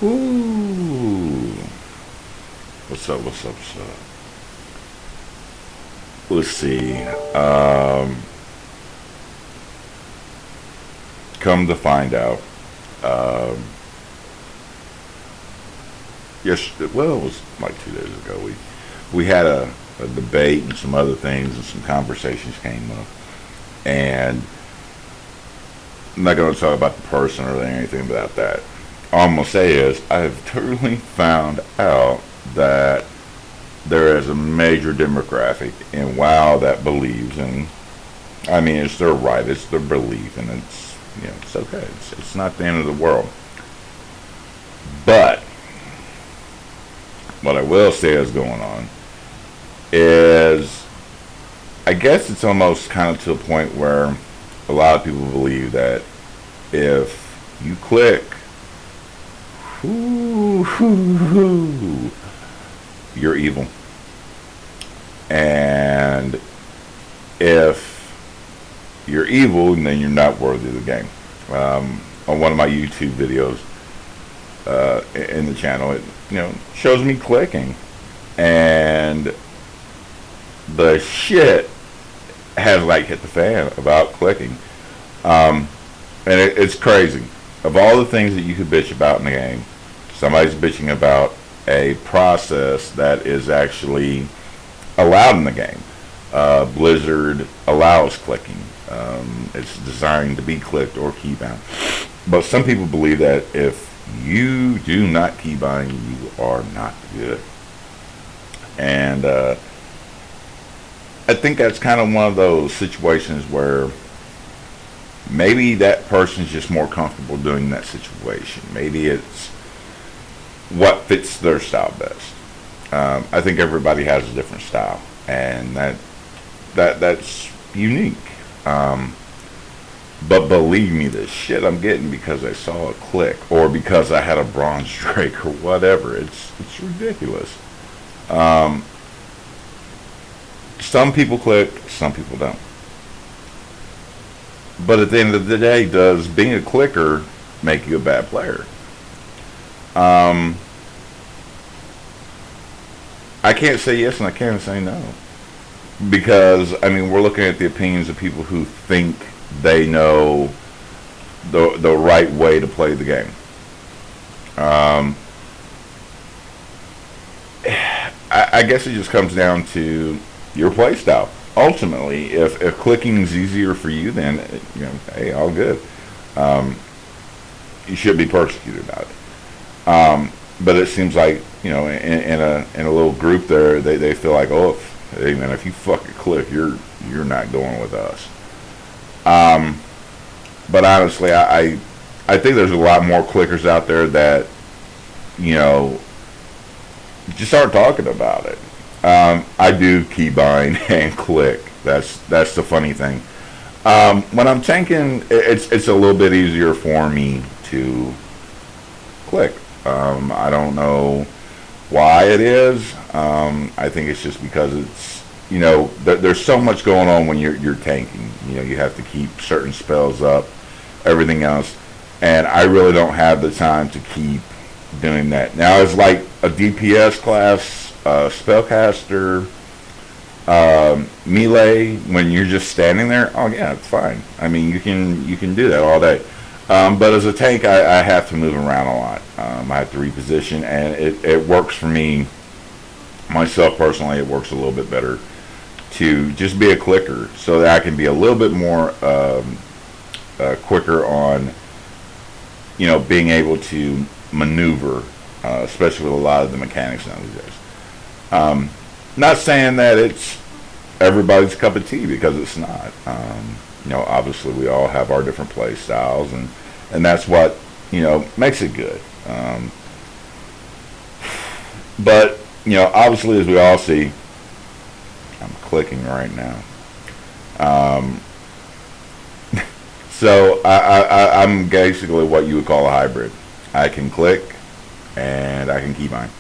Ooh. What's up? What's up? What's up? Let's see. Come to find out, um, yes, well, it was like 2 days ago. We had a debate and some other things and some conversations came up, and I'm not going to talk about the person or anything about that. All I'm going to say is I have truly found out that there is a major demographic in WoW that believes, and I mean it's their right, it's their belief, and it's okay. It's not the end of the world. But what I will say is going on is I guess it's almost kind of to a point where a lot of people believe that if you click, whoo, whoo, whoo, you're evil. And if you're evil, then you're not worthy of the game. On one of my YouTube videos in the channel, it shows me clicking, and the shit has like hit the fan about clicking. Um, and it's crazy. Of all the things that you could bitch about in the game, somebody's bitching about a process that is actually allowed in the game. Blizzard allows clicking. It's designed to be clicked or keybound. But some people believe that if you do not keybind, you are not good. And I think that's kind of one of those situations where maybe that person's just more comfortable doing that situation. Maybe it's what fits their style best. I think everybody has a different style, and that's unique. Um, but believe me, the shit I'm getting because I saw a click or because I had a bronze drake or whatever, it's ridiculous. Um, some people click, some people don't. But at the end of the day, does being a clicker make you a bad player? Um, I can't say yes and I can't say no. Because, I mean, we're looking at the opinions of people who think they know the right way to play the game. Um, I guess it just comes down to your play style. Ultimately, if clicking is easier for you, then, hey, all good. Um, you should be persecuted about it. But it seems like, in a little group there, they feel like, oh, hey man, if you fucking click, you're not going with us. Um, but honestly, I think there's a lot more clickers out there that you know just start talking about it. I do keybind and click. That's the funny thing. When I'm tanking, it's a little bit easier for me to click. I don't know why it is. I think it's just because it's there's so much going on when you're tanking. You have to keep certain spells up, everything else, and I really don't have the time to keep doing that. Now it's like a DPS class, spellcaster, melee. When you're just standing there, oh yeah, it's fine. I mean, you can do that all day. But as a tank, I have to move around a lot. I have to reposition, and it works for me. Myself personally, it works a little bit better to just be a clicker, so that I can be a little bit more quicker on, being able to maneuver, especially with a lot of the mechanics nowadays. Not saying that it's everybody's cup of tea, because it's not. Obviously we all have our different play styles, and that's what makes it good. But obviously, as we all see, I'm clicking right now. Um, so I'm basically what you would call a hybrid. I can click and I can keybind.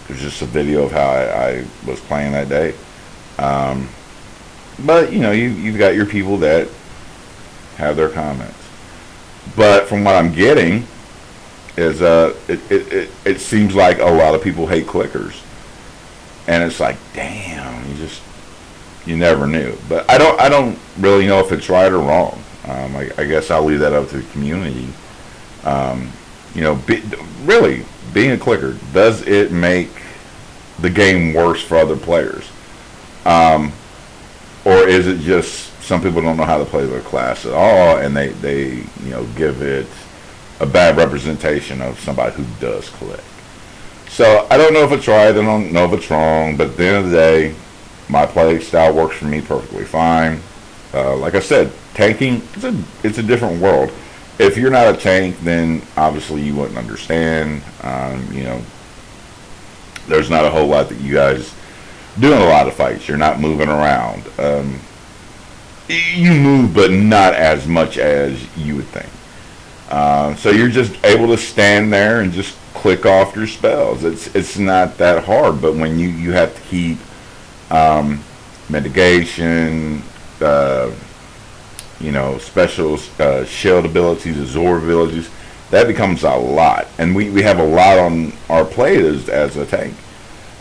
There's just a video of how I was playing that day. But you've got your people that have their comments. But from what I'm getting, is it seems like a lot of people hate clickers, and it's like, damn, you never knew. But I don't really know if it's right or wrong. I guess I'll leave that up to the community. Um, really, being a clicker, does it make the game worse for other players? Um, or is it just some people don't know how to play their class at all, and they give it a bad representation of somebody who does click? So I don't know if it's right. I don't know if it's wrong. But at the end of the day, my play style works for me perfectly fine. Like I said, tanking it's a different world. If you're not a tank, then obviously you wouldn't understand. There's not a whole lot that you guys do in a lot of fights. You're not moving around. You move, but not as much as you would think. So you're just able to stand there and just click off your spells. It's not that hard, but when you have to keep mitigation, special shield abilities, absorb abilities, that becomes a lot. And we have a lot on our plate as a tank.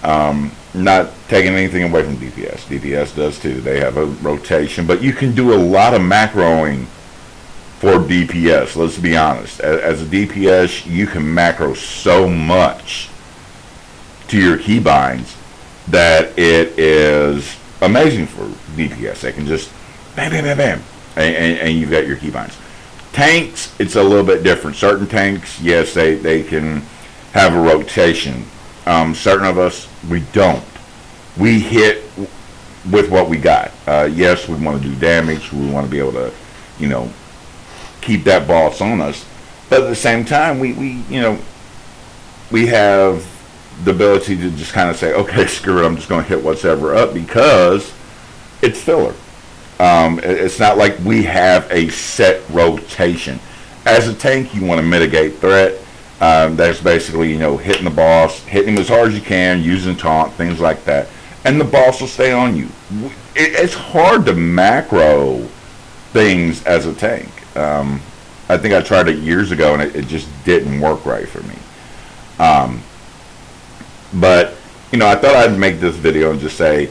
Not taking anything away from DPS. DPS does too. They have a rotation, but you can do a lot of macroing for DPS. Let's be honest. As a DPS, you can macro so much to your keybinds that it is amazing for DPS. They can just bam, bam, bam, bam, and you've got your keybinds. Tanks, it's a little bit different. Certain tanks, yes, they can have a rotation. Certain of us, we don't. We hit with what we got. Yes, we want to do damage. We want to be able to, keep that boss on us. But at the same time, we have the ability to just kind of say, okay, screw it, I'm just going to hit whatever up because it's filler. It's not like we have a set rotation. As a tank, you want to mitigate threat. That's basically, hitting the boss, hitting him as hard as you can, using taunt, things like that. And the boss will stay on you. It's hard to macro things as a tank. I think I tried it years ago, and it just didn't work right for me. But I thought I'd make this video and just say,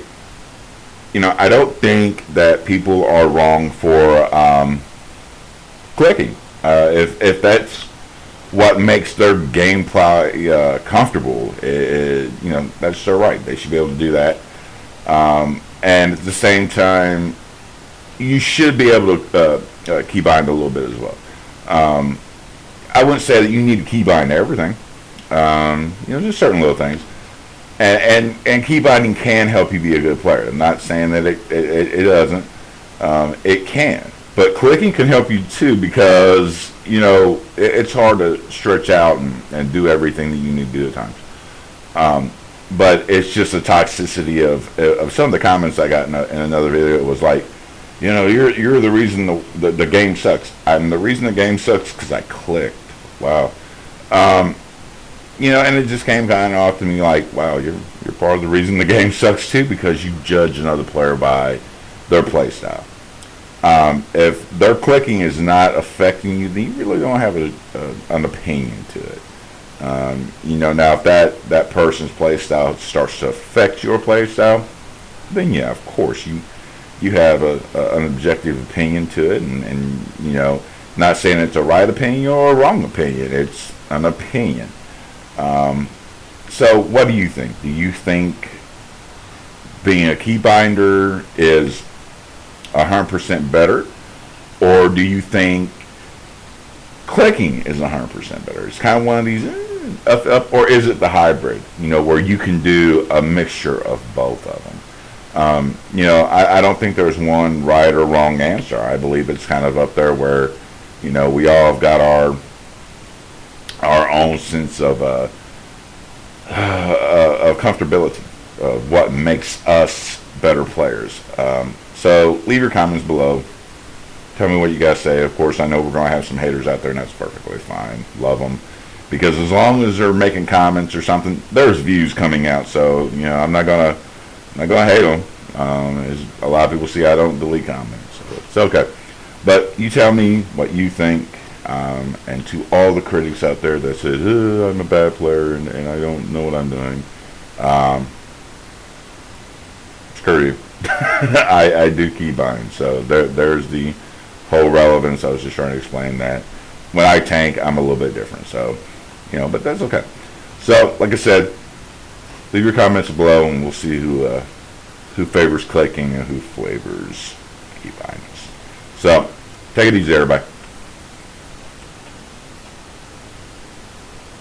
I don't think that people are wrong for clicking. If that's what makes their gameplay comfortable, that's their right. They should be able to do that. And at the same time, you should be able to keybind a little bit as well. I wouldn't say that you need to keybind everything. Just certain little things. And keybinding can help you be a good player. I'm not saying that it doesn't. It can. But clicking can help you too because, it's hard to stretch out and do everything that you need to do at times. But it's just a toxicity of some of the comments I got in another video. It was like, you're the reason the game sucks. I'm the reason the game sucks because I clicked. Wow. And it just came kind of off to me like, wow, you're part of the reason the game sucks too because you judge another player by their play style. If their clicking is not affecting you, then you really don't have an opinion to it. Now if that person's play style starts to affect your play style, then yeah, of course you have an objective opinion to it, and not saying it's a right opinion or a wrong opinion. It's an opinion. So what do you think? Do you think being a keybinder is 100% better, or do you think clicking is 100% better? It's kind of one of these, or is it the hybrid? Where you can do a mixture of both of them. I don't think there's one right or wrong answer. I believe it's kind of up there where, we all have got our own sense of comfortability of what makes us better players. So leave your comments below. Tell me what you guys say. Of course, I know we're going to have some haters out there, and that's perfectly fine. Love them. Because as long as they're making comments or something, there's views coming out. So, I'm not going to hate them. As a lot of people see, I don't delete comments. So it's okay. But you tell me what you think. And to all the critics out there that said, I'm a bad player and I don't know what I'm doing, screw you. I do keybind. So there's the whole relevance. I was just trying to explain that. When I tank, I'm a little bit different. So, but that's okay. So, like I said, leave your comments below and we'll see who favors clicking and who favors keybinds. So, take it easy, everybody.